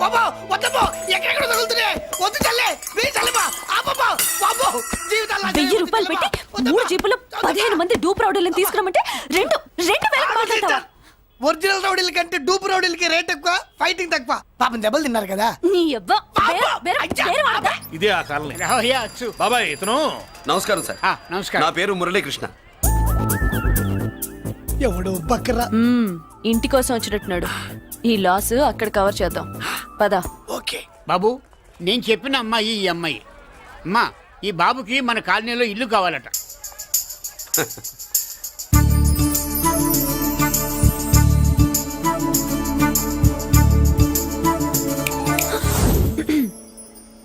బాబా వద్దమ్మో ఎక్కడెక్కడ తగులుతున్నాయి వద్దు చల్లే నీ చల్లమా అబ్బబ్బో బాబో జీవితాల్లో 1000 రూపాయలు పెట్టి 3 జీపులు 15 మంది డూప్ రౌడీలను తీసుకురమంటే రెండు వేలకు మాట్లాడతావా? ఒరిజినల్ రౌడీల కంటే డూప్ రౌడీలకి రేట్ ఎక్కువ ఫైటింగ్ తక్కువ పాపం దెబ్బలు తిన్నారు కదా నీ అవ్వ ఇదే ఆ కాలనీ బాబాయ్ ఇతను. నమస్కారం సార్. నమస్కారం. నా పేరు మురళీకృష్ణ. ఎవడు బక్కరా ఇంటి కోసం వచ్చినట్టున్నాడు. ఈ లాస్ అక్కడ కవర్ చేద్దాం పద. ఓకే బాబు నేను చెప్పిన అమ్మాయి ఈ అమ్మాయి. అమ్మా ఈ బాబుకి మన కాలనీలో ఇల్లు కావాలట.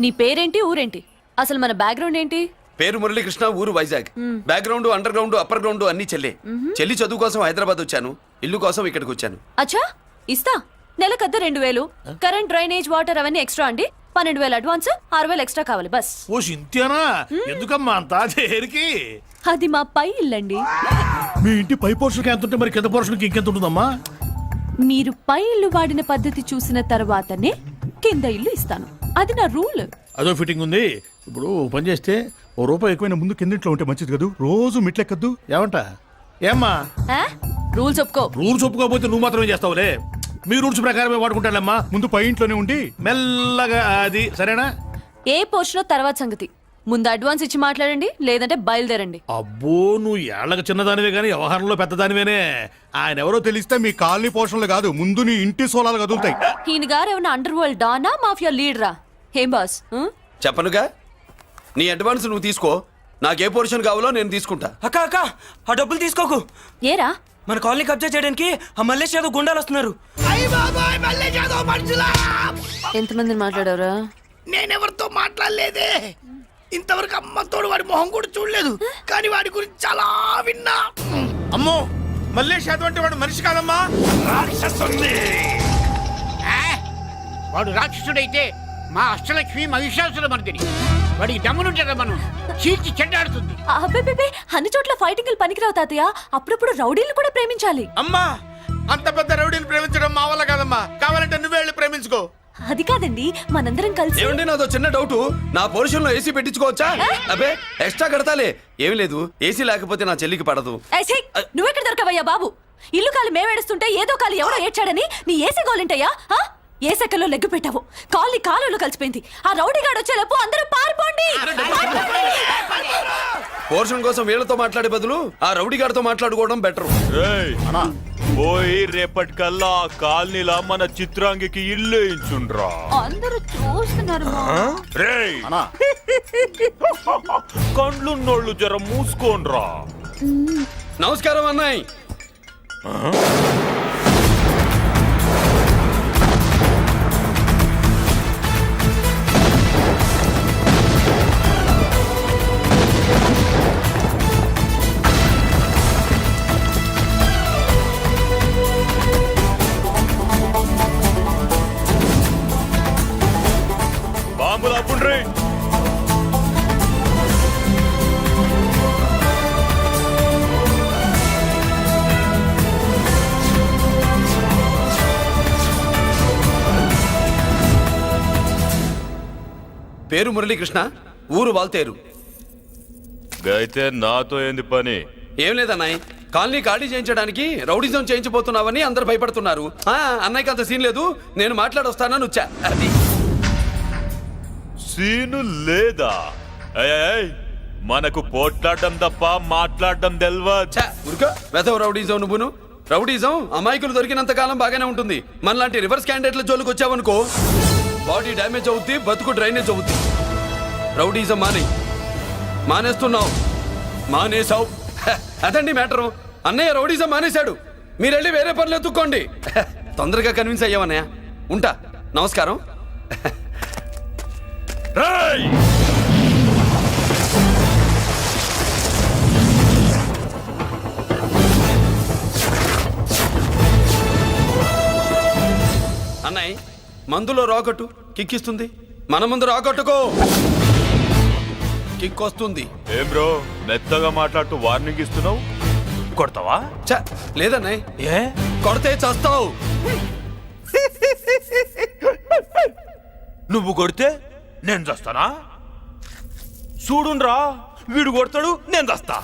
నీ పేరేంటి ఊరేంటి అసలు మన బ్యాక్గ్రౌండ్ ఏంటి? పేరు మురళీకృష్ణ, ఊరు Vizag. Background under ground upper ground అన్ని చెల్లి. చెల్లి చదువు కోసం హైదరాబాద్ వచ్చాను, ఇల్లు కోసం ఇక్కడికి వచ్చాను. అచ్చా ఇస్తా. నెలకద్ద 2000, కరెంట్ డ్రైనేజ్ వాటర్ అవన్నీ ఎక్స్ట్రా అండి. 12,000 అడ్వాన్స్, 6,000 ఎక్స్ట్రా కావాలి బస్. ఓ సింత్యానా ఎందుకమ్మా అంతా దేనికి? అది మా పై ఇల్లండి. మీ ఇంటి పై పోర్షన్కి ఎంత ఉంటే మరి కింద పోర్షన్కి ఇంకెంత ఉంటుందమ్మా? మీరు పై ఇల్లు వాడిన పద్ధతి చూసిన తర్వాతనే కింద ఇల్లు ఇస్తాను. అది నా రూల్. అదో ఫిట్టింగ్ ఉంది. ఇప్పుడు పని చేస్తే ఓ రూపాయి ఎక్కువైనా ముందు కిందింట్లో ఉంటే మంచిది కదూ. రోజు మిట్లెక్కద్దు ఏమంట? ఏమ్మా రూల్స్ ఒప్పుకో. రూల్స్ ఒప్పుకోకపోతే నువ్వు మాత్రమే చేస్తావులే. మీ రూల్స్ ప్రకారమే వాడుకుంటానమ్మా. ముందు పై ఇంట్లోనే ఉండి మెల్లగా అది సరేనా? ఏ పోర్షన్ తర్వాత సంగతి. ముందు అడ్వాన్స్ ఇచ్చి మాట్లాడండి, లేదంటే బయలుదేరండి. అబ్బో నువ్వు ఏళ్ళకి చిన్నదానివే కానీ వ్యవహారంలో పెద్దదానివేనే. ఆయన ఎవరో తెలిస్తే మీ కాలనీ పోషణలు కాదు ముందు నీ ఇంటి సోలాలు కదులుతాయి. ఈయన గారు ఏమన్నా అండర్ వరల్డ్ డానా మాఫియా లీడరా? ఏం బాస్? చెప్పనుగా, నీ అడ్వాన్స్ నువ్వు తీసుకో. నాకు ఏ పోర్షన్ కావాలో నేను తీసుకుంటా. అక్క అక్క ఆ డబ్బులు తీసుకోకు. ఏరా మన కాలనీ కబ్జా చేయడానికి ఆ మల్లేష్ యాదవ్ గుండాలు వస్తున్నారు. అయ్య బాబాయ్ మళ్ళీ చదువు మనుషులా. ఎంతమందిని మాట్లాడారా? నేనెవరితో మాట్లాడలేదే. ఇంతవరకు అమ్మతోడు వాడి మొహం కూడా చూడలేదు, కానీ వాడి గురించి చాలా విన్నా. అమ్మో మల్లేష్ యాదవ్ అంటే వాడు మనిషి కాదమ్మా, రాక్షసుని. వాడు రాక్షసుడైతే మా అష్టలక్ష్మి మహిషాసుల మర్దిని. వాడికి దమ్మునుంటారా మనం చీల్చి చెడ్డాడుతుంది. అబ్బే అన్ని చోట్ల ఫైటింగ్ పనికిరావు తాతయ్య. అప్పుడప్పుడు రౌడీలు కూడా ప్రేమించాలి. అమ్మా అంత పెద్ద రౌడీని ప్రేమించడం మా వల్ల కాదమ్మా. కావాలంటే నువ్వే వెళ్ళి ప్రేమించుకో. అది కాదండి, మనందరం కలిసి. ఏమండి నాదో చిన్న డౌట్. నా పోర్షన్ లో ఏసీ పెట్టించుకోవచ్చా? అబ్బే ఎక్స్ట్రా కడతాలే. ఏమి లేదు, ఏసీ లేకపోతే నా చెల్లికి పడదు. నువ్వెక్కడ దొరకవయ్యా బాబు? ఇల్లు కాలి మేమేడుస్తుంటే ఏదో కాలి ఎవడో ఏడ్చాడని నీ ఏసీ గోలింటయ్యా? ఏ సెకల్లో లెగ్గు పెట్టావు, కాలి కాలులో కలిసిపోయింది. ఆ రౌడీ గాడు వచ్చేలోపు అందరూ పారిపోండి. పోర్షన్ కోసం వీళ్ళతో మాట్లాడే బదులు ఆ రౌడీ గారితో మాట్లాడుకోవడం బెటర్. పోయి రేపటికల్లా కాలనీలా మన చిత్రాంగికి ఇల్లు ఇచ్చుండ్రా. అందరూ చూస్తున్నారు. కండ్లున్నోళ్ళు జర మూసుకోండ్రా. నమస్కారం అన్నాయ్. బాంబులు అప్పుండ్రీ. పేరు మురళీకృష్ణ, ఊరు వాల్తేరు. అయితే నాతో ఏంది పని? ఏం లేదన్నాయ్, కాలనీ ఖాళీ చేయించడానికి రౌడిజం చేయించబోతున్నావని అందరు భయపడుతున్నారు. అన్నయ్యకి అంత సీన్ లేదు, నేను మాట్లాడొస్తానని వచ్చా. అది సీను లేదా? మనకు పోట్లాడడం తప్ప మాట్లాడడం తెల్వా. ఉరుకో వెధవ రౌడిజం. నువ్వును రౌడిజం అమాయకులు దొరికినంత కాలం బాగానే ఉంటుంది. మనలాంటి రివర్స్ క్యాండిడేట్ల జోలికి వచ్చావనుకో బాడీ డ్యామేజ్ అవుద్ది, బతుకు డ్రైనేజ్ అవుద్ది. రౌడీజం మానేస్తున్నావు, మానేసావు. అదండి మ్యాటరు. అన్నయ్య రౌడీజం మానేశాడు, మీరెళ్ళి వేరే పనులు ఎత్తుక్కోండి. తొందరగా కన్విన్స్ అయ్యామన్నయ్య. ఉంటా, నమస్కారం. అన్నయ్య మందులో రాకట్టు కిక్కిస్తుంది, మన ముందు రాకట్టుకో కిక్ వస్తుంది. ఏం బ్రో మెత్తగా మాట్లాడుతూ వార్నింగ్ ఇస్తున్నావు? కొడతావా? లేదన్నయ్య, ఏ కొడితే చస్తావు. నువ్వు కొడితే నేను చస్తానా? చూడుండ్రా, వీడు కొడతాడు, నేను చస్తా.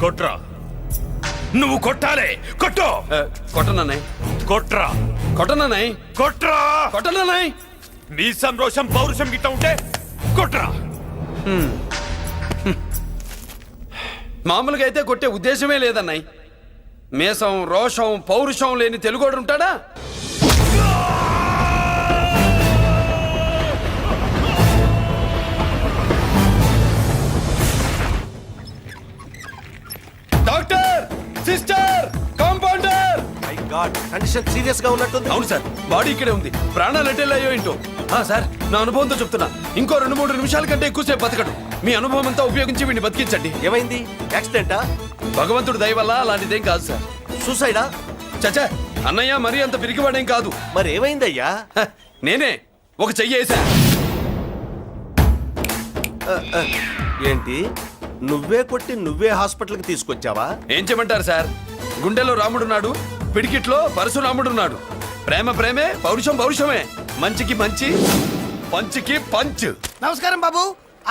కొట్రా, నువ్వు కొట్టాలి. కొట్టు, కొట్టనన్నాయ్, కొట్రా, కొట్టనన్నాయ్, కొట్రా. కొట్టనన్నాయ్. నీ సంతోషం పౌరుషం గిట్ట ఉంటే కొట్రా. మామూలుగా అయితే కొట్టే ఉద్దేశమే లేదన్నాయ్. మేషం, రోషం, పౌరుషం లేని తెలుగోడు ఉంటాడా? Doctor, sister, compounder. Condition serious గా ఉన్నట్టుంది. అవును సార్, బాడీ ఇక్కడే ఉంది. ప్రాణాలు ఎట్టెళ్ళాయో ఏంటో. సార్, నా అనుభవంతో చెప్తున్నా, ఇంకో 2-3 నిమిషాల కంటే ఎక్కువసేపు బతకడు. మీ అనుభవం అంతా ఉపయోగించి వీడిని బతికించండి. ఏమైంది? యాక్సిడెంటా? భగవంతుడు దయ వల్ల అలాంటిదేం కాదు సార్. సూసైడా? చచ్చా, అన్నయ్య మరీ అంత పిరికివాడేం కాదు. మరి ఏమైందయ్యా? నేనే ఒక చెయ్యి వేసా. ఏంటి, నువ్వే కొట్టి నువ్వే హాస్పిటల్కి తీసుకొచ్చావా? ఏం చేయమంటారు సార్, గుండెలో రాముడున్నాడు, పిడికిట్లో పరశురాముడున్నాడు. ప్రేమ ప్రేమే, పౌరుషం పౌరుషమే. మంచికి మంచి, పంచికి పంచ్. నమస్కారం బాబు.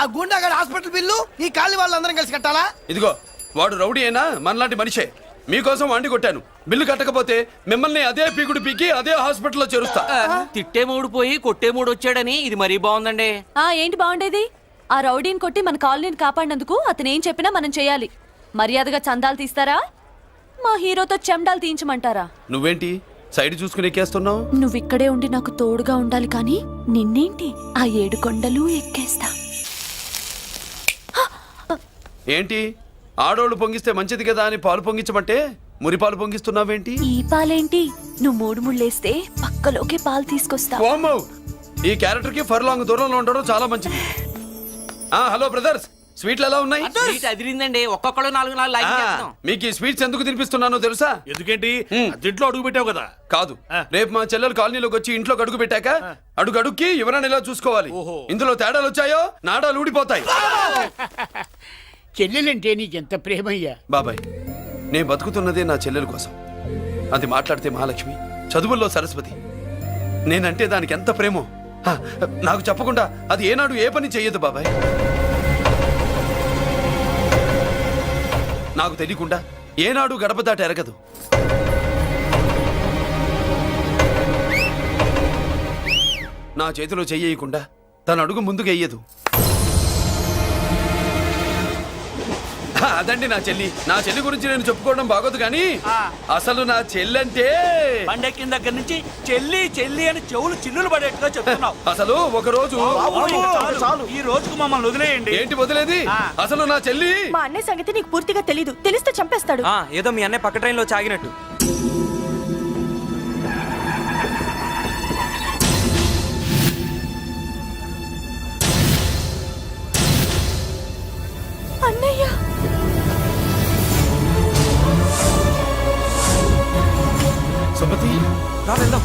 ఆ గుండాగడ్ హాస్పిటల్ బిల్లు ఈ కాలి వాళ్ళందరం కలిసి కట్టాలా? ఇదిగో, వాడు రౌడీ అయినా మనలాంటి మనిషే. మీకోసం వండి కొట్టాను. బిల్లు కట్టకపోతే మిమ్మల్ని అదే పీకుడు పీకి అదే హాస్పిటల్లో చేరుస్తా. తిట్టే మూడు పోయి కొట్టే మూడు వచ్చాడని ఇది మరీ బాగుందండి. ఏంటి బాగుండేది? ఆ రౌడీని కొట్టి మన కాలనీని కాపాడినందుకు అతను ఏం చెప్పినా మనం చేయాలి. మర్యాదగా చందాలు తీస్తారా, మా హీరోతో చెండాలు తీయించమంటారా? నువ్వేంటి సైడ్ చూసుకుని ఎక్కేస్తున్నావు? నువ్విక్కడే ఉండి నాకు తోడుగా ఉండాలి, కానీ నిన్నేంటి ఆ 7 కొండలు ఎక్కేస్తా. ఏంటి, ఆడోళ్ళు పొంగిస్తే మంచిది కదా అని పాలు పొంగించమంటే మురిపాలు పొంగిస్తున్నావేంటి? ఈ పాలేంటి, నువ్వు 3 ముళ్ళేస్తే పక్కలోకి పాలు తీసుకొస్తా. వామ్మో, ఈ క్యారెక్టర్ కి ఫర్ లాంగ్ దూరంలో ఉండడం చాలా మంచిది. హలో బ్రదర్స్, స్వీట్లు ఎలా ఉన్నాయి? అదిరిందండి, ఒక్కొక్కడు 4 లైక్ చేస్తాం. మీకు ఈ స్వీట్స్ ఎందుకు తినిపిస్తున్నానో తెలుసా? ఎందుకేంటి? అదింట్లో అడుగు పెట్టావు కదా. కాదు, రేపు మా చెల్లెలు కాలనీలోకి వచ్చి ఇంట్లో అడుగు పెట్టాక అడుగుకి ఎవరైనా ఇలా చూసుకోవాలి. ఇందులో తేడాలు వచ్చాయో నాడాలు ఊడిపోతాయి. చెల్లెలంటే నీకెంత ప్రేమయ్యా. బాబాయ్, నేను బతుకుతున్నదే నా చెల్లెల కోసం. అది మాట్లాడితే మహాలక్ష్మి, చదువుల్లో సరస్వతి. నేనంటే దానికి ఎంత ప్రేమో నాకు చెప్పకుండా అది ఏనాడు ఏ పని చెయ్యదు బాబాయ్. నాకు తెలియకుండా ఏనాడు గడప దాట ఎరగదు. నా చేతిలో చెయ్యకుండా తన అడుగు ముందుకు వెయ్యదు. అదండి నా చెల్లి. నా చెల్లి గురించి నేను చెప్పుకోవడం బాగోదు కానీ అసలు నా చెల్లంటే పండెక్కిన దగ్గర నుంచి చెల్లి చెల్లి అని చెవులు చిల్లులు పడేట్టుగా చెప్తున్నావు. అసలు ఒక రోజు ఈ రోజుకు మమ్మల్ని వదిలేయండి. ఏంటి వదిలేది? అసలు నా చెల్లి. మా అన్నయ్య సంగతి నీకు పూర్తిగా తెలీదు, తెలిస్తే చంపేస్తాడు. ఏదో మీ అన్నయ్య పక్క ట్రైన్ లో చాగినట్టు. అన్నయ్య, సుమతి, రా వెళ్దాం.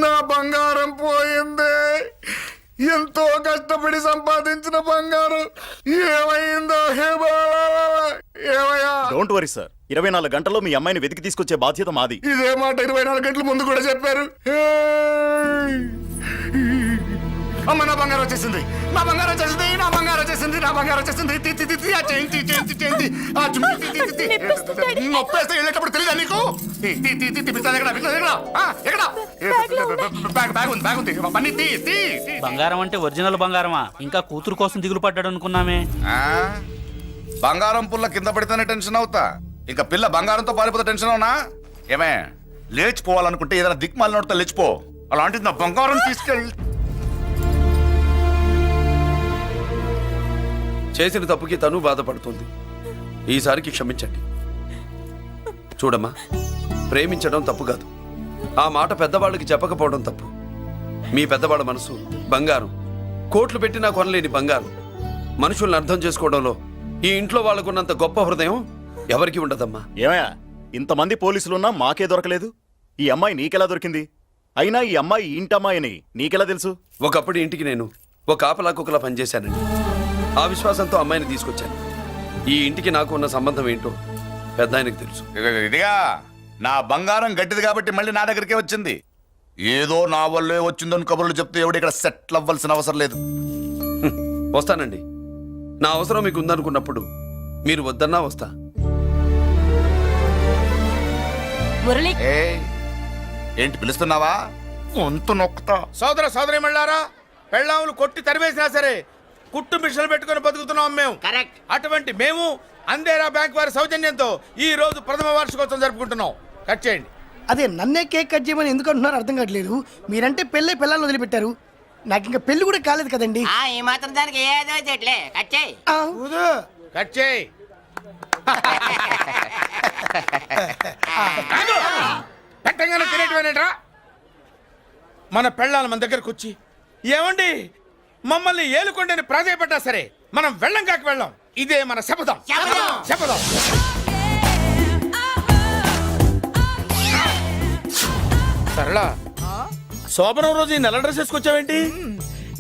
నా బంగారం పోయింది. ఎంతో కష్టపడి సంపాదించిన బంగారం ఏమైందో? ఏమయ్యా? డోంట్ వరీ సార్, 24 గంటల్లో మీ అమ్మాయిని వెతికి తీసుకొచ్చే బాధ్యత మాది. ఇదే మాట 24 గంటల ముందు కూడా చెప్పారు. అమ్మ, నా బంగారం వచ్చేసింది, నా బంగారం వచ్చేసింది, నా బంగారం వచ్చేసింది, నా బంగారం వచ్చేసింది. నొప్పేస్తే వెళ్ళేటప్పుడు తెలియదా నీకు? బ్యాగ్ ఉంది, పని తీ. బంగారం అంటే ఒరిజినల్ బంగారమా? ఇంకా కూతురు కోసం దిగులు పడ్డాడు అనుకున్నామే. బంగారం పుల్ల కింద పడితేనే టెన్షన్ అవుతా, ఇంకా పిల్ల బంగారంతో పారిపోతే టెన్షన్ అవునా? ఏమే, లేచిపోవాలనుకుంటే ఏదైనా దిక్మాలినోడితో లేచిపో. అలాంటిది నా బంగారం తీసుకెళ్ళి. చేసిన తప్పుకి తను బాధపడుతుంది. ఈసారికి క్షమించండి. చూడమ్మా, ప్రేమించడం తప్పు కాదు, ఆ మాట పెద్దవాళ్ళకి చెప్పకపోవడం తప్పు. మీ పెద్దవాళ్ళ మనసు బంగారం, కోట్లు పెట్టినా కొనలేని బంగారం. మనుషుల్ని అర్థం చేసుకోవడంలో ఈ ఇంట్లో వాళ్ళకున్నంత గొప్ప హృదయం ఎవరికి ఉండదమ్మా. ఏమయ్యా ఇంతమంది పోలీసులున్నా మాకే దొరకలేదు. ఈ అమ్మాయి నీకెలా దొరికింది? అయినా ఈ అమ్మాయి ఈ ఇంటమ్మాయి అని నీకెలా తెలుసు? ఒకప్పుడు ఇంటికి నేను ఒక ఆపలాకుకలా పనిచేశానండి. ఆ విశ్వాసంతో అమ్మాయిని తీసుకొచ్చాను. ఈ ఇంటికి నాకు ఉన్న సంబంధం ఏంటో పెద్ద ఆయనకు తెలుసు. ఇదిగా నా బంగారం గట్టిది కాబట్టి మళ్ళీ నా దగ్గరికే వచ్చింది. ఏదో నా వల్లే వచ్చిందని కబుర్లు చెప్తే ఎవడు ఇక్కడ సెటిల్ అవ్వాల్సిన అవసరం లేదు. వస్తానండి. నా అవసరం మీకు ఉందనుకున్నప్పుడు మీరు వద్దన్నా వస్తా. మురళి ఏంటి పిలుస్తున్నావా? వంతు నొక్కుతా. సోదర సోదరి మళ్ళారా, పెళ్ళాములు కొట్టి తరివేసినా సరే కుట్టు మిషన్లు పెట్టుకుని బతుకుతున్నాం మేము. కరెక్ట్. అటువంటి మేము అందేరా బ్యాంక్ వారి సౌజన్యంతో ఈ రోజు ప్రథమ వార్షికోత్సవం జరుపుకుంటున్నాం. కట్ చేయండి. అదే నన్నే కేక్ కట్ చేయమని ఎందుకు అంటున్నారో అర్థం కావట్లేదు. మీరంటే పెళ్ళే పిల్లల్ని వదిలిపెట్టారు, నాకు ఇంకా పెళ్లి కూడా కాలేదు కదండి. ఈ మాత్రం దానికి ఏదో చెట్లే కచ్చాయి. కట్ చేయి. పెట్టంగానే తినేటివేనేట్రా? మన పెళ్ళాలు మన దగ్గరకు వచ్చి ఏమండి మమ్మల్ని ఏలుకొండని ప్రాధాయపడ్డా సరే మనం వెళ్ళం కాక వెళ్ళాం. ఇదే మన శపథం. శపథం. సరళ, శోభనం రోజు ఈ నల్ల డ్రెస్ వేసుకొచ్చావేంటి?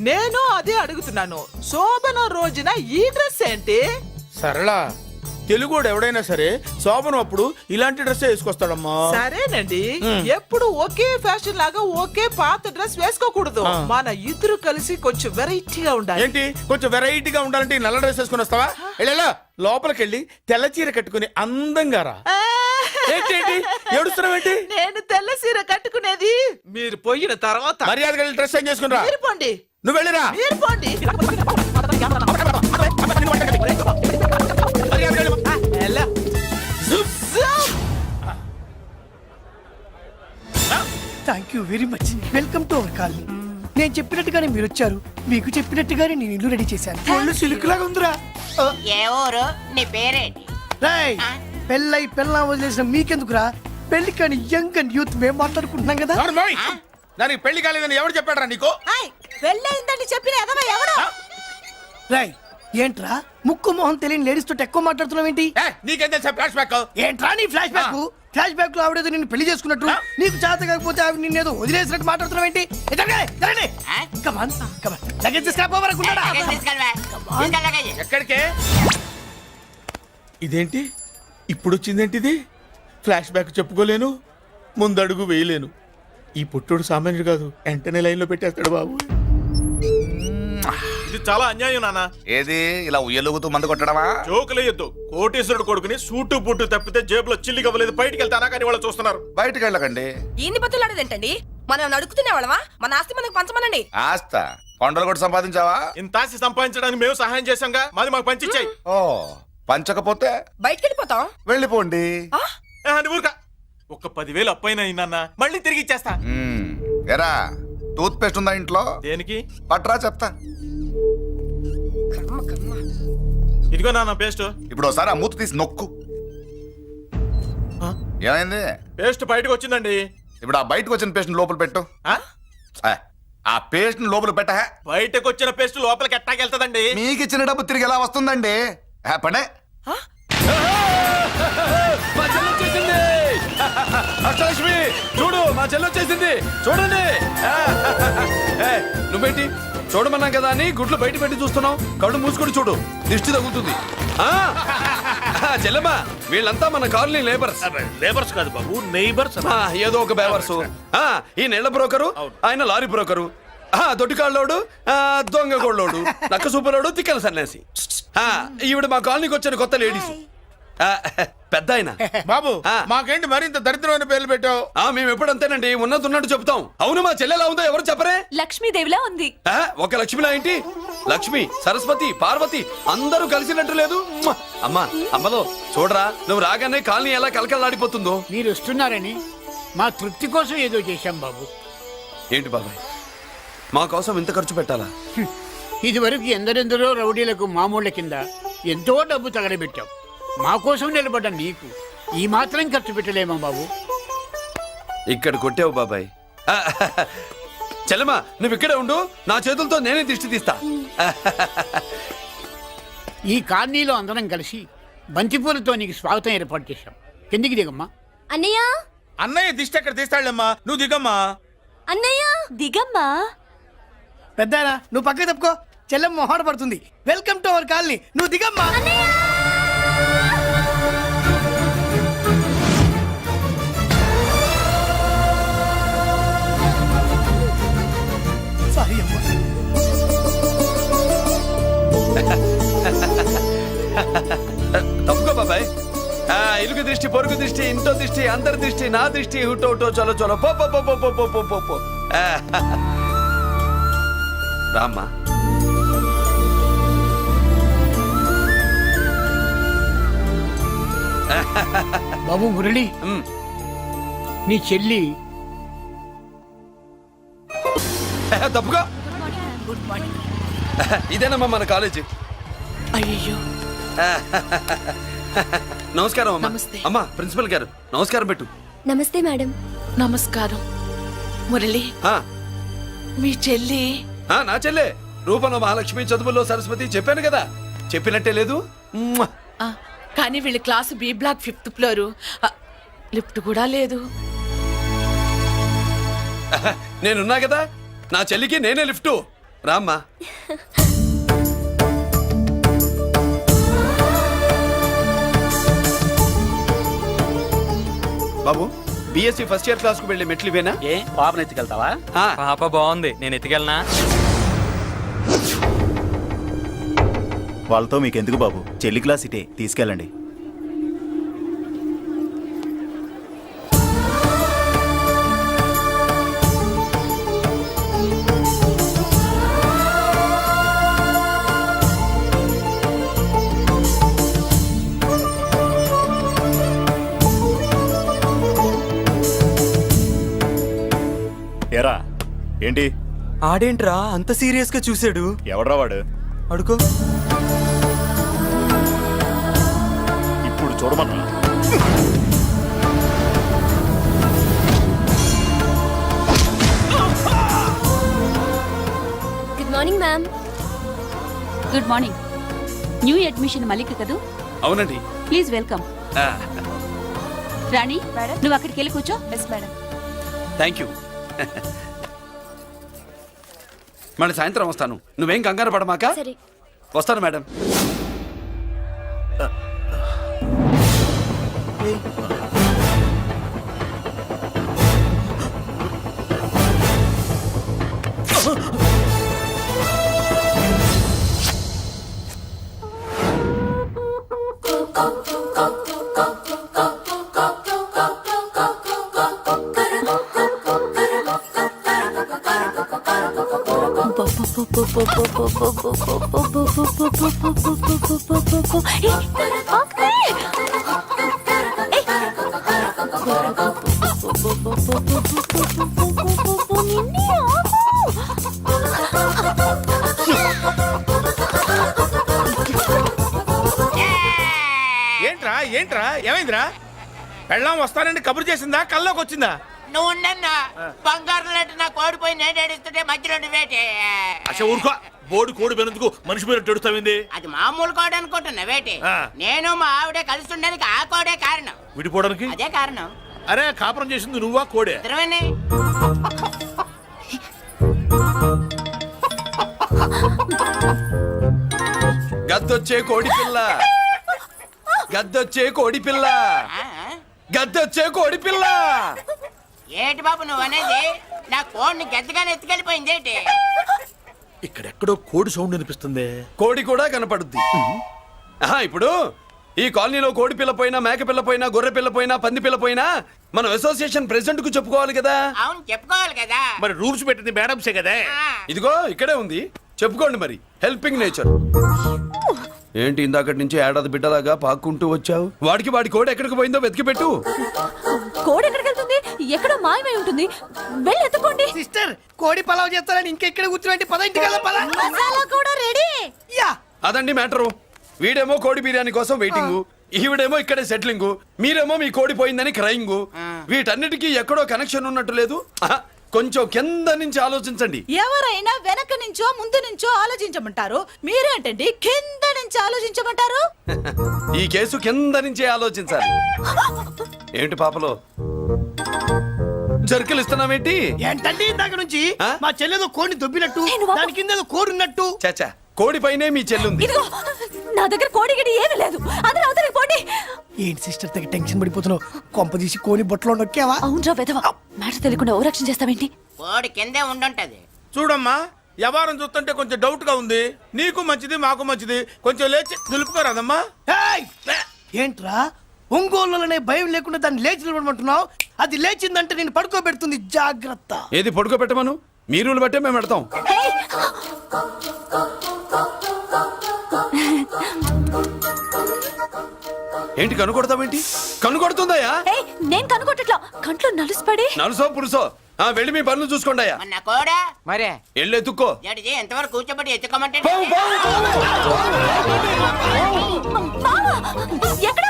నేను అదే అడుగుతున్నాను. శోభన రోజున ఈ డ్రెస్ ఏంటి? సరళ, తెలుగుడు ఎవడైనా సరే శోభనం అప్పుడు ఇలాంటి డ్రెస్ వేసుకొస్తాడమ్మా. సరేనండి, ఎప్పుడు ఒకే ఫ్యాషన్ లాగా ఒకే పాత డ్రెస్ వేసుకోకూడదు. మన ఇద్దరు కలిసి కొంచెం వెరైటీగా ఉండాలి. ఏంటి కొంచెం వెరైటీగా ఉండాలంటే ఈ నల్ల డ్రెస్ వేసుకుని వస్తావా? వెళ్ళా లోపలికి వెళ్ళి తెల్ల చీర కట్టుకుని అందంగా రా. ఏంటి ఏడుస్తున్నావేంటి? నేను తెల్ల సీర కట్టుకునేది మీరు పోయిన తర్వాత. మర్యాదగా వెళ్ళి డ్రెస్ చేంజ్ చేసుకుని రా. మీరు పోండి. నువ్వు వెళ్ళిరా. మీరు పోండి. ఎలా? Thank you very much. Welcome to our colony. నేను చెప్పినట్టుగానే మీరు వచ్చారు, మీకు చెప్పినట్టుగానే నేను ఇల్లు రెడీ చేశాను. ఒళ్ళు సిల్క్ లాగా ఉందిరా. ఏ ఊరు? నీ పేరేంటి? రాయ్, పెళ్ళై పెళ్ళా వదిలేసిన మీకెందుకురా? పెళ్లి కాని యంగ్ అండ్ యూత్ మేము మాట్లాడుకుంటున్నాం కదా. నోర్మోయ్. దానికి పెళ్లి కాలేదని ఎవరు చెప్పాడరా నీకు? పెళ్ళయిందని చెప్పిన ఎదవ ఎవడు? రాయ్, ఏంట్రా ముక్కు మొహం తెలియని లేడీస్ తోటి ఎక్కువ మాట్లాడుతున్నావు ఏంటి? నీకేం తెలుసా ఫ్లాష్ బ్యాక్? ఏంట్రా నీ ఫ్లాష్ బ్యాక్? ఫ్లాష్ బ్యాక్ లో ఆవిడేదో నిన్ను పెళ్లి చేసుకున్నట్టు, నీకు చేత కాకపోతే ఆవిడ నిన్నేదో వదిలేసినట్టు మాట్లాడుతున్నావు ఏంటి? ఎక్కడికే? ఇదేంటి ఇప్పుడు వచ్చిందేంటి? ఇది ఫ్లాష్ బ్యాక్ చెప్పుకోలేను, ముందడుగు వేయలేను. ఈ పుట్టుడు సామాన్యుడు కాదు, వెంటనే లైన్ లో పెట్టేస్తాడు బాబు. ఇది చాలా అన్యాయం నాన్న. ఏది ఇలా ఉయ్యలుగుతూ మందు కొట్టడమా? జోకులేయొద్దు. కోటేశ్వరుడు కొడుకుని సూటు బూటు తప్పితే జేబులో చిల్లి కవ్వలేదు, బయటికి వెళ్తానా కానీ వాళ్ళు చూస్తున్నారు. బయటికి వెళ్ళకండి. ఈయన్ని బతులాడేదేంటండి? మనం అడుగుతున్న వాళ్ళమా? మన ఆస్తి మనకు పంచమనండి. ఆస్త కొండలు కూడా సంపాదించావా? ఇంత ఆస్తి సంపాదించడానికి మేము సహాయం చేశాంగా, మాది మాకు పంచిచ్చాయి. ఓ పంచకపోతే బయటికి వెళ్ళిపోతాం. వెళ్ళిపోండి. ఊరుక. ఒక 10,000 అప్పైనా నాన్న, మళ్ళీ తిరిగి ఇచ్చేస్తా. ఎరా టూత్ పేస్ట్ ఉందా ఇంట్లో? దేనికి? పట్రా చెప్తా. ఇదిగో నాన్న పేస్ట్. ఇప్పుడు ఒకసారి ఆ మూత తీసి నొక్కు. ఏమైంది? పేస్ట్ బయటకు వచ్చిందండి. ఇప్పుడు ఆ బయటకు వచ్చిన పేస్ట్ లోపల పెట్టు. ఆ పేస్ట్ లోపల పెట్ట. బయటకు వచ్చిన పేస్ట్ లోపలికి ఎట్టాకెళ్తదండి? మీకు ఇచ్చిన డబ్బు తిరిగి ఎలా వస్తుందండి? పడే మా చెల్లి వచ్చేసింది. అష్టలక్ష్మి చూడు, మా చెల్లి వచ్చేసింది. చూడండి. నువ్వేంటి చూడమన్నాం కదా అని గుడ్లు బయట పెట్టి చూస్తున్నావు? కళ్ళు మూసుకొని చూడు, దిష్టి తగులుతుంది. చెల్లెమ్మా, వీళ్ళంతా మన కాలనీ లేబర్స్. లేబర్స్ కాదు బాబు, నైబర్స్. ఏదో ఒక బేవర్స్. ఈ నెల బ్రోకరు, ఆయన లారీ బ్రోకరు, దొడ్డికాళ్ళోడు, దొంగ గోళ్ళోడు, నక్క సూపరోడు, తిక్కల సన్యాసి. ఈవిడ మా కాలనీకి వచ్చిన కొత్త లేడీస్. పెద్ద ఆయన. బాబు మాకేంటి మరింత దరిద్రమైన పేర్లు పెట్టావు? మేము ఎప్పుడంతేనండి, ఉన్నట్టు చెప్తాం. అవును, మా చెల్లెలా ఉందో ఎవరు చెప్పరే? లక్ష్మీదేవిలా ఉంది. ఒక లక్ష్మిలా ఏంటి? లక్ష్మి, సరస్వతి, పార్వతి అందరూ కలిసినట్టు లేదు. అమ్మా, అమ్మలో చూడరా, నువ్వు రాగానే కాలనీ ఎలా కలకలాడిపోతుందో. మీరు వస్తున్నారని మా తృప్తి కోసం ఏదో చేశాం బాబు. ఏంటి బాబాయ్, మా కోసం ఇంత ఖర్చు పెట్టాలా? ఇదివరకు ఎందరెందరో రౌడీలకు మామూళ్ళ కింద ఎంతో డబ్బు తగలబెట్టాం. మా కోసం నిలబడ్డ నీకు ఈ మాత్రం ఖర్చు పెట్టలేమా బాబు? ఇక్కడ కొట్టావు బాబాయ్. చెల్లెమ్మా, నువ్వు ఇక్కడే ఉండు, నా చేతులతో నేనే దిష్టి తీస్తా. ఈ కాలనీలో అందరం కలిసి బంతిపూలతో నీకు స్వాగతం ఏర్పాటు చేశాం. కిందికి దిగమ్మా. అన్నయ్య అన్నయ్య దిష్టి ఎక్కడ తీస్తాళ్ళమ్మా, నువ్వు దిగమ్మా. అన్నయ్య దిగమ్మా. పెద్దాయనా నువ్వు పక్కకి తప్పుకో, చెల్లెం మొహాట పడుతుంది. వెల్కమ్ టు అవర్ కాలనీ, నువ్వు దిగమ్మా. సారీ అమ్మా. తప్పుకో బాబాయ్. ఇరుగు దృష్టి, పొరుగు దృష్టి, ఇంటో దృష్టి, అందరి దృష్టి, నా దృష్టి, హుటో హుటో చలో చలో పో పో పో పో పో పో పో పో పో. రామ్మా. బాబు మురళి, ఉమ్. నీ చెల్లి తప్పుకో. ఇదేనమ్మా మన కాలేజీ. అయ్యో నమస్కారం అమ్మా. నమస్తే. అమ్మా ప్రిన్సిపల్ గారు నమస్కారం పెట్టు. నమస్తే మేడం. నమస్కారం. మురళి ఆ, మీ చెల్లి నా చెల్లె రూపంలో మహాలక్ష్మి, చదువుల్లో సరస్వతి. చెప్పాను కదా, చెప్పినట్టే లేదు. మ్మ్. ఆ, కానీ వీళ్ళ class B block 5th floor. Lift కూడా లేదు. నేనున్నా కదా, నా చెల్లికి నేనే లిఫ్ట్. రామ్మా. బాబు, బిఎస్సి ఫస్ట్ ఇయర్ క్లాస్ కు వెళ్ళి మెట్లు ఇవేనా? ఏ పాపను ఎత్తుకెళ్తావా? పాప బాగుంది, నేను ఎత్తుకెళ్ళనా? వాళ్ళతో మీకెందుకు బాబు, చెల్లి క్లాస్ ఇటే, తీసుకెళ్ళండి. ఎరా ఏంటి? ఆడేంట్రా అంత సీరియస్ గా చూసాడు? ఎవడ్రా వాడు? అడుకో. ఇప్పుడు చూడమన్నా. Good morning ma'am. Good morning. New admission Mallika కదూ? అవునండి. Please welcome. ఆ, రాణి నువ్వు అక్కడికి వెళ్ళి కూర్చో. Yes madam. Thank you. మళ్ళీ సాయంత్రం వస్తాను, నువ్వేం కంగారు పడమాక. సరే. వస్తాను మేడం. ఏంట్రా ఏంట్రా ఏమైందిరా? పెళ్ళాం వస్తానండి కబురు చేసిందా, కల్లోకి వచ్చిందా? నువ్వు ఉండన్నా బంగారం లాంటి నాకు ఓడిపోయి నేను ఏడుస్తుంటే మధ్యలో నువ్వేటే. అసలు ఊరుకో, బోర్డు కోడి పెనందుకు మనిషి మీద తెడుస్తావింది. అది మామూలు కోడ అనుకుంటున్నా వేటి. నేను మా ఆవిడే కలిసి ఉండడానికి ఆ కోడే కారణం. విడిపోవడానికి అదే కారణం. అరే కాపురం చేసింది నువ్వా కోడే? ఇద్దరమేనే. గద్దొచ్చే కోడి పిల్ల, గద్దొచ్చే కోడి పిల్ల, గద్దొచ్చే కోడి పిల్ల. ఏటి బాబు నువ్వు అనేది? నా కోడిని గద్దగానే ఎత్తుకెళ్ళిపోయింది ఏంటి? ఇక్కడెక్కడో కోడి సౌండ్ అనిపిస్తుంది. కోడి కూడా కనపడుద్ది. ఇప్పుడు ఈ కాలనీలో కోడి పిల్ల పోయినా, మేక పిల్ల పోయినా, గొర్రె పిల్ల పోయినా, పంది పిల్ల పోయినా మనం అసోసియేషన్ ప్రెసిడెంట్ కు చెప్పుకోవాలి కదా. అవును చెప్పుకోవాలి కదా. మరి రూల్స్ పెట్టింది మేడంసే కదా. ఇదిగో ఇక్కడే ఉంది, చెప్పుకోండి మరి. Helping nature. ఏంటి ఇందాకటి నుంచి ఏడాది బిడ్డలాగా పాక్కుంటూ వచ్చావు? వాడికి వాడి కోడి ఎక్కడికి పోయిందో వెతికి పెట్టు. కోడి ఎక్కడికి వెళ్తుంది? ఎక్కడో మాయమై ఉంటుంది. వెళ్ళి ఎత్తుకోండి. సిస్టర్ కోడి పలావ్ చేస్తారని ఇంకెక్కడ కూర్చోండి. పద ఇంటికి వెళ్దాం, పద. మసాలా కూడా రెడీ. యా అదండి మ్యాటరు. వీడేమో కోడి బిర్యానీ కోసం వెయిటింగ్, ఈవిడేమో ఇక్కడే సెటిలింగ్, మీరేమో మీ కోడి పోయిందని క్రయింగ్. వీటన్నిటికీ ఎక్కడో కనెక్షన్ ఉన్నట్టు లేదు. కొంచెం కింద నుంచి ఆలోచించండి. ఎవరైనా వెనక నుంచో ముందు నుంచో ఆలోచించమంటారు, మీరేంటండి కింద నుంచి ఆలోచించమంటారు? ఈ కేసు కింద నుంచే ఆలోచించాలి. ఏంటి పాపలో జర్కలు ఇస్తున్నావేంటి? ఏంటండి ఇందాక నుంచి ఆ? మా చెల్లెదో కోడిని దొబ్బినట్టు నేను బాబు. దాని కింద ఏదో కోడి ఉన్నట్టు. చాచా కోడి పైనే మీ చెల్లుంది. ఇదిగో నా దగ్గర కోడిగిడి ఏమీ లేదు. అందరూ అవతలికి పోండి. ఏంటి సిస్టర్ దగ్గర టెన్షన్ పడిపోతున్నావు? కొంప తీసి కోడి బొట్టలో నొక్కావా? అవునరా వెధవ, మాట తెలియకుండా ఓ రక్షణ చేస్తావేంటి? కోడి కిందే ఉండుంటది. చూడమ్మా, వ్యవహారం చూస్తుంటే కొంచెం డౌట్ గా ఉంది. నీకు మంచిది, మాకు మంచిది. కొంచెం లేచి నిలుపుకోరాదమ్మా. ఏయ్! ఏంట్రా ఒంగోలులోనే భయం లేకుండా దాన్ని లేచి నిలబడమంటున్నావు? అది లేచిందంటే నేను పడుకోబెడుతుంది, జాగ్రత్త. ఏది పడుకోబెట్టమను, మీ రూల్ బట్టే మేము పెడతాం. హేయ్! ఏంటి కనుకొడతావేంటి? కనుకొడుతుందయ్యా? ఏయ్, నేను కనుగొట్టట్లా, కంట్లో నలుసుపడి. నలుసో పురుసో వెళ్ళి మీ పనులు చూసుకోండి అయ్యా. మన కోడా మరే వెళ్ళి ఎత్తుక్కో. జడిజి ఎంతవరకు కూర్చోబెట్టి ఎత్తుకోమంటే ఎక్కడ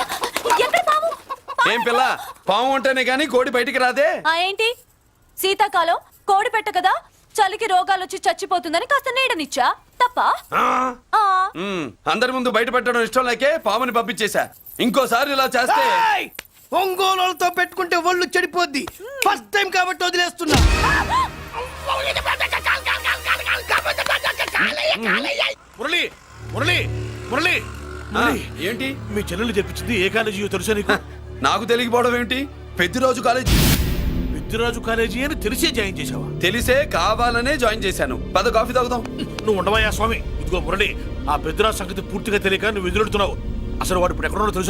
ఎక్కడ పాము? ఏం పిల్ల, పాము ఉంటేనే గాని కోడి బయటికి రాదే. ఆ ఏంటి, శీతాకాలం కోడి పెట్ట కదా, చలికి రోగాలు వచ్చి చచ్చిపోతుందని కాస్త నీడనిచ్చా, తప్ప? ఆ. అందరి ముందు బయట పెట్టడం ఇష్టం లేకే పాముని పంపించేశా. ఇంకోసారి ఇలా చేస్తే ఏయ్! ఒంగోలులతో పెట్టుకుంటే ఒళ్ళు చెడిపోద్ది. ఫస్ట్ టైం కాబట్టి వదిలేస్తున్నా. మురళి మురళి మురళి ఆ, ఏంటి మీ చెల్లెలు చెప్పించింది ఏ కాలేజీ తెలుసా నీకు? నాకు తెలియకపోవడం ఏంటి? పెద్దిరాజు కాలేజీ. విద్యరాజు కాలేజీ అని తెలిసే జాయిన్ చేసావా? తెలిసే కావాలనే జాయిన్ చేశాను. పద కాఫీ తాగుదాం. నువ్వు ఉండవయ్యా స్వామి. ఇదిగో మురళి, ఆ పెద్దరాజు సంగతి పూర్తిగా తెలియక నువ్వు ఎదురెడుతున్నావు. అసలు వాడు ఇప్పుడు ఎక్కడున్నాడో తెలుసా